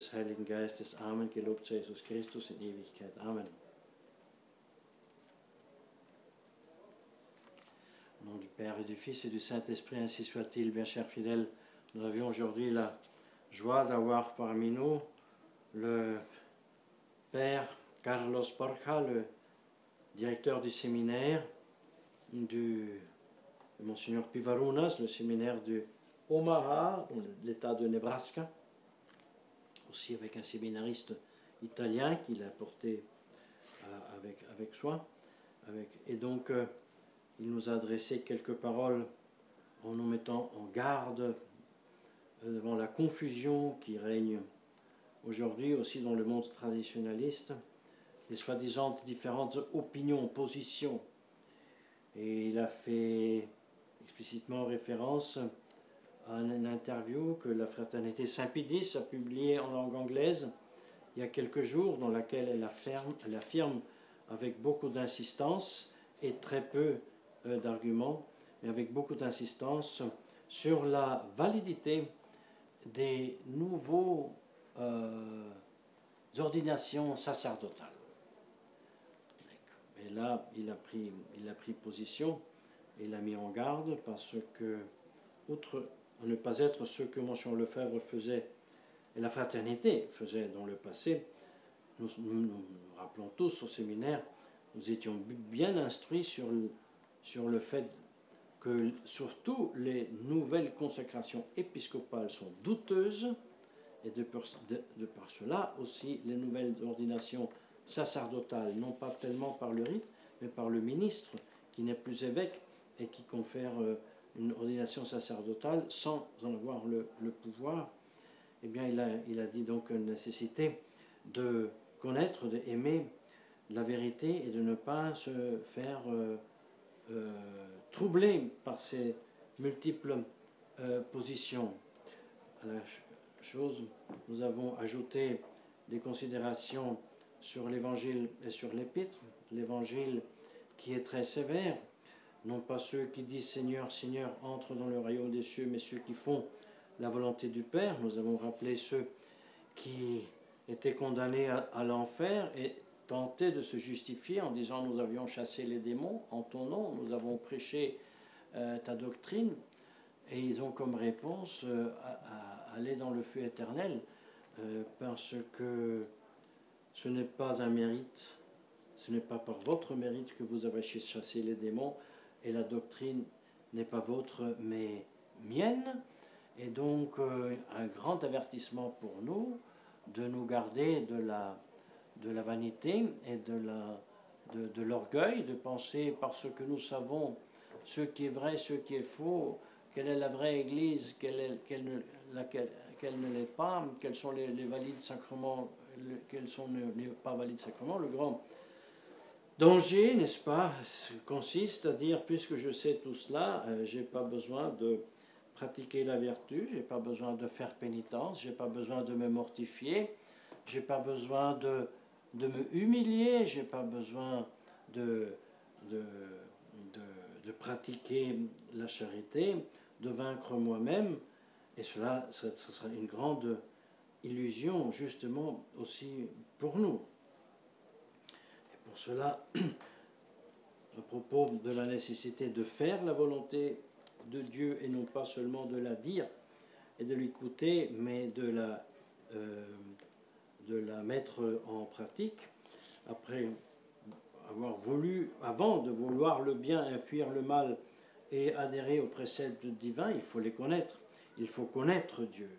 des Heiligen Geistes. Amen. Gelobt sei Jesus Christus in Ewigkeit. Amen. Au nom du Père et du Fils et du Saint-Esprit, ainsi soit-il. Bien chers fidèles, nous avions aujourd'hui la joie d'avoir parmi nous le Père Carlos Borja, le directeur du séminaire de Monseigneur Pivarunas, le séminaire de Omaha, dans l'État de Nebraska, aussi avec un séminariste italien qu'il a porté avec soi. Et donc, il nous a adressé quelques paroles en nous mettant en garde devant la confusion qui règne aujourd'hui aussi dans le monde traditionnaliste, les soi-disant différentes opinions, positions. Et il a fait explicitement référence à une interview que la fraternité Saint-Pédis a publiée en langue anglaise il y a quelques jours, dans laquelle elle affirme avec beaucoup d'insistance et très peu d'arguments, mais avec beaucoup d'insistance sur la validité des nouveaux ordinations sacerdotales. Et là, il a pris position et il a mis en garde parce que, outre ne pas être ce que Monseigneur Lefebvre faisait et la fraternité faisait dans le passé, nous rappelons tous au séminaire, nous étions bien instruits sur le fait que surtout les nouvelles consécrations épiscopales sont douteuses, et de par cela aussi les nouvelles ordinations sacerdotales, non pas tellement par le rite, mais par le ministre qui n'est plus évêque et qui confère une ordination sacerdotale sans en avoir le pouvoir. Eh bien, il a dit donc une nécessité de connaître, d'aimer la vérité et de ne pas se faire troubler par ces multiples positions. À la chose, nous avons ajouté des considérations sur l'évangile et sur l'épître. L'évangile qui est très sévère, non pas ceux qui disent Seigneur, Seigneur, entrent dans le royaume des cieux, mais ceux qui font la volonté du Père. Nous avons rappelé ceux qui étaient condamnés à l'enfer et tentaient de se justifier en disant nous avions chassé les démons en ton nom, nous avons prêché ta doctrine, et ils ont comme réponse à aller dans le feu éternel parce que ce n'est pas un mérite, ce n'est pas par votre mérite que vous avez chassé les démons, et la doctrine n'est pas vôtre mais mienne. Et donc un grand avertissement pour nous de nous garder de la vanité et de l'orgueil, de penser parce que nous savons ce qui est vrai, ce qui est faux, quelle est la vraie Église, quelle ne l'est pas, quels sont les valides sacrements, quels sont les pas valides sacrements. Le grand danger, n'est-ce pas, consiste à dire, puisque je sais tout cela, je n'ai pas besoin de pratiquer la vertu, je n'ai pas besoin de faire pénitence, je n'ai pas besoin de me mortifier, je n'ai pas besoin de me humilier, je n'ai pas besoin de pratiquer la charité, de vaincre moi-même, et cela, ce sera une grande illusion, justement, aussi pour nous. Et pour cela, à propos de la nécessité de faire la volonté de Dieu, et non pas seulement de la dire et de l'écouter, mais de la mettre en pratique, après avoir voulu, avant de vouloir le bien et fuir le mal et adhérer aux préceptes divins, il faut les connaître. Il faut connaître Dieu.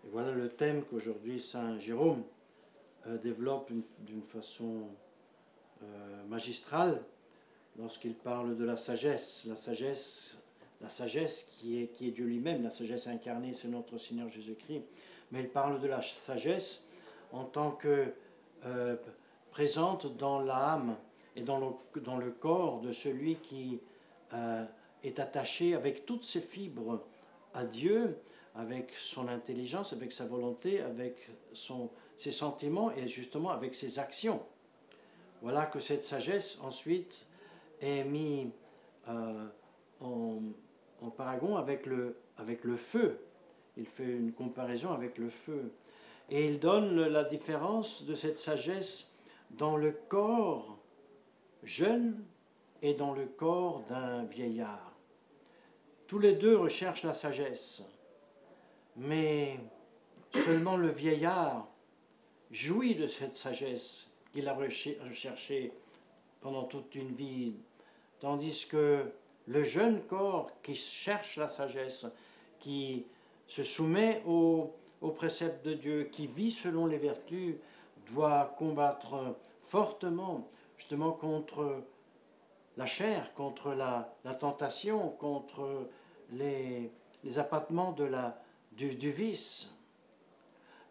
Et voilà le thème qu'aujourd'hui Saint Jérôme développe d'une façon magistrale lorsqu'il parle de la sagesse. La sagesse qui est Dieu lui-même, la sagesse incarnée, c'est notre Seigneur Jésus-Christ. Mais il parle de la sagesse en tant que présente dans l'âme et dans le corps de celui qui est attaché avec toutes ses fibres à Dieu, avec son intelligence, avec sa volonté, avec ses sentiments et justement avec ses actions. Voilà que cette sagesse ensuite est mise en paragon avec le feu. Il fait une comparaison avec le feu. Et il donne la différence de cette sagesse dans le corps jeune et dans le corps d'un vieillard. Tous les deux recherchent la sagesse, mais seulement le vieillard jouit de cette sagesse qu'il a recherchée pendant toute une vie, tandis que le jeune corps qui cherche la sagesse, qui se soumet aux préceptes de Dieu, qui vit selon les vertus, doit combattre fortement justement contre la chair, contre la tentation, contre les appâtements du vice.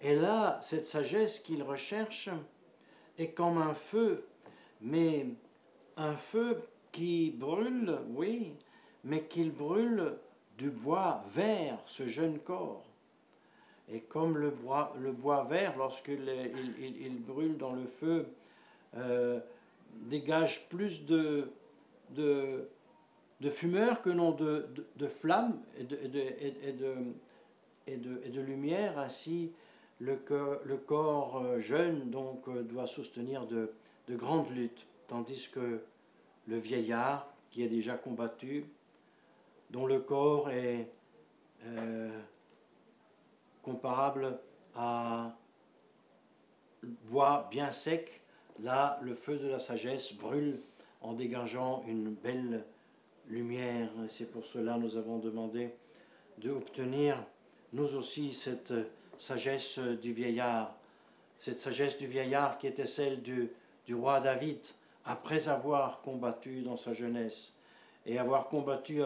Et là, cette sagesse qu'il recherche est comme un feu, mais un feu qui brûle, oui, mais qu'il brûle du bois vert, ce jeune corps. Et comme le bois vert, lorsqu'il brûle dans le feu, dégage plus de fumeur que non de flamme et de lumière. Ainsi, le corps jeune donc doit soutenir de grandes luttes, tandis que le vieillard, qui est déjà combattu, dont le corps est comparable à bois bien sec, là, le feu de la sagesse brûle en dégageant une belle lumière. C'est pour cela que nous avons demandé d'obtenir, nous aussi, cette sagesse du vieillard. Cette sagesse du vieillard qui était celle du roi David, après avoir combattu dans sa jeunesse, et avoir combattu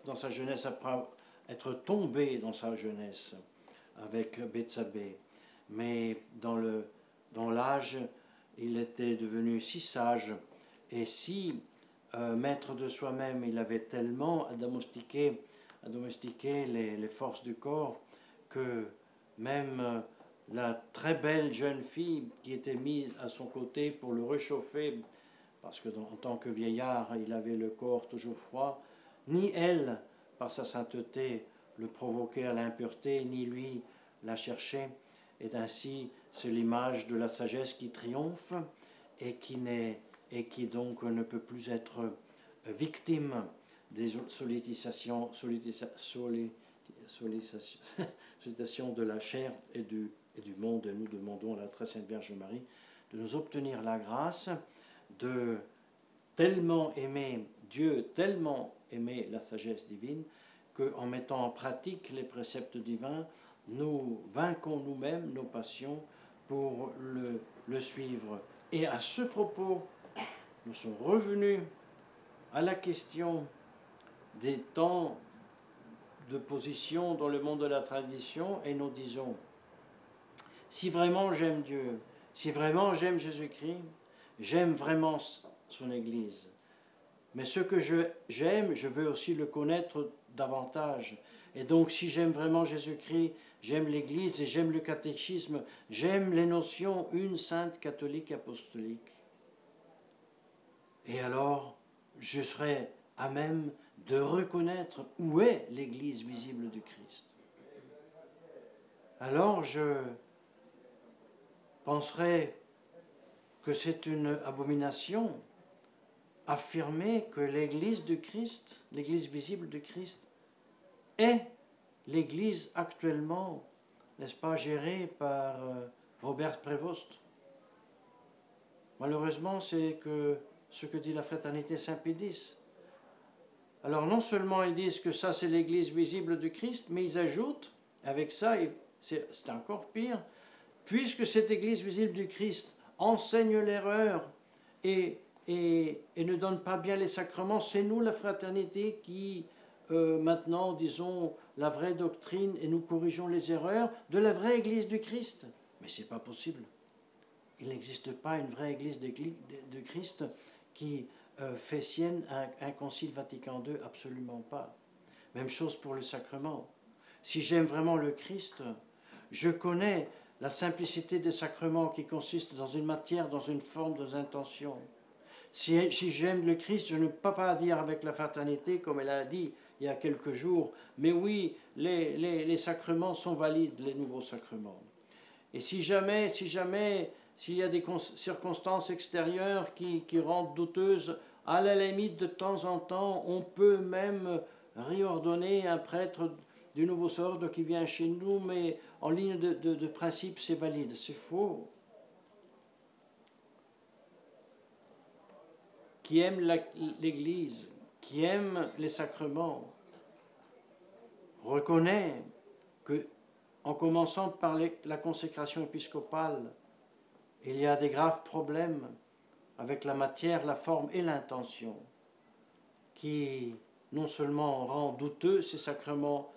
dans sa jeunesse après être tombé dans sa jeunesse avec Bethsabée. Mais dans l'âge, il était devenu si sage et si maître de soi-même, il avait tellement domestiqué les forces du corps que même la très belle jeune fille qui était mise à son côté pour le réchauffer, parce que en tant que vieillard, il avait le corps toujours froid, ni elle, par sa sainteté, le provoquait à l'impureté, ni lui la cherchait. Et ainsi, c'est l'image de la sagesse qui triomphe et qui donc ne peut plus être victime des sollicitations de la chair et du monde. Et nous demandons à la très sainte Vierge Marie de nous obtenir la grâce de tellement aimer Dieu, tellement aimer la sagesse divine, qu'en mettant en pratique les préceptes divins, nous vainquons nous-mêmes nos passions pour le suivre. Et à ce propos, nous sommes revenus à la question des temps de position dans le monde de la tradition et nous disons, si vraiment j'aime Dieu, si vraiment j'aime Jésus-Christ, j'aime vraiment son Église. Mais ce que j'aime, je veux aussi le connaître davantage. Et donc, si j'aime vraiment Jésus-Christ, j'aime l'Église et j'aime le catéchisme, j'aime les notions une sainte catholique apostolique. Et alors, je serai à même de reconnaître où est l'Église visible du Christ. Alors, je penserai que c'est une abomination affirmer que l'Église du Christ, l'Église visible du Christ, est l'Église actuellement, n'est-ce pas, gérée par Robert Prévost. Malheureusement, c'est ce que dit la fraternité Saint-Pédis. Alors non seulement ils disent que ça c'est l'Église visible du Christ, mais ils ajoutent, avec ça, c'est encore pire, puisque cette Église visible du Christ enseigne l'erreur et ne donne pas bien les sacrements, c'est nous, la fraternité, qui maintenant, disons, la vraie doctrine et nous corrigeons les erreurs de la vraie Église du Christ. Mais ce n'est pas possible. Il n'existe pas une vraie Église de Christ qui fait sienne un concile Vatican II, absolument pas. Même chose pour le sacrement. Si j'aime vraiment le Christ, je connais la simplicité des sacrements qui consiste dans une matière, dans une forme, dans une intention. Si j'aime le Christ, je ne peux pas dire avec la fraternité, comme elle a dit il y a quelques jours, mais oui, les sacrements sont valides, les nouveaux sacrements. Et s'il y a des circonstances extérieures qui rendent douteuses, à la limite, de temps en temps, on peut même réordonner un prêtre du nouveau ordre qui vient chez nous, mais en ligne de principe, c'est valide. C'est faux. Qui aime l'Église, qui aime les sacrements, reconnaît que, en commençant par la consécration épiscopale, il y a des graves problèmes avec la matière, la forme et l'intention, qui non seulement rend douteux ce sacrement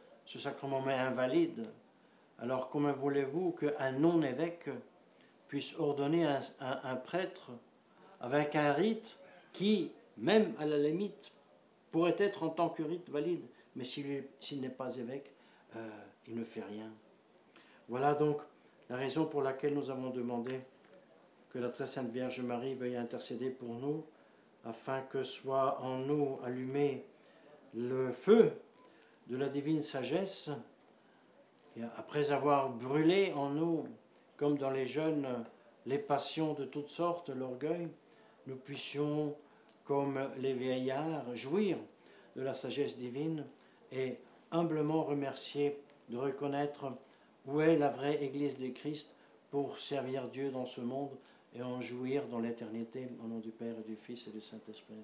mais invalide. Alors comment voulez-vous qu'un non-évêque puisse ordonner un prêtre avec un rite qui, même à la limite, pourrait être en tant que rite valide, mais s'il n'est pas évêque, il ne fait rien. Voilà donc la raison pour laquelle nous avons demandé que la très sainte Vierge Marie veuille intercéder pour nous, afin que soit en nous allumé le feu de la divine sagesse, et après avoir brûlé en nous, comme dans les jeunes, les passions de toutes sortes, l'orgueil, nous puissions, comme les vieillards, jouir de la sagesse divine et humblement remercier de reconnaître où est la vraie Église du Christ pour servir Dieu dans ce monde et en jouir dans l'éternité, au nom du Père et du Fils et du Saint-Esprit.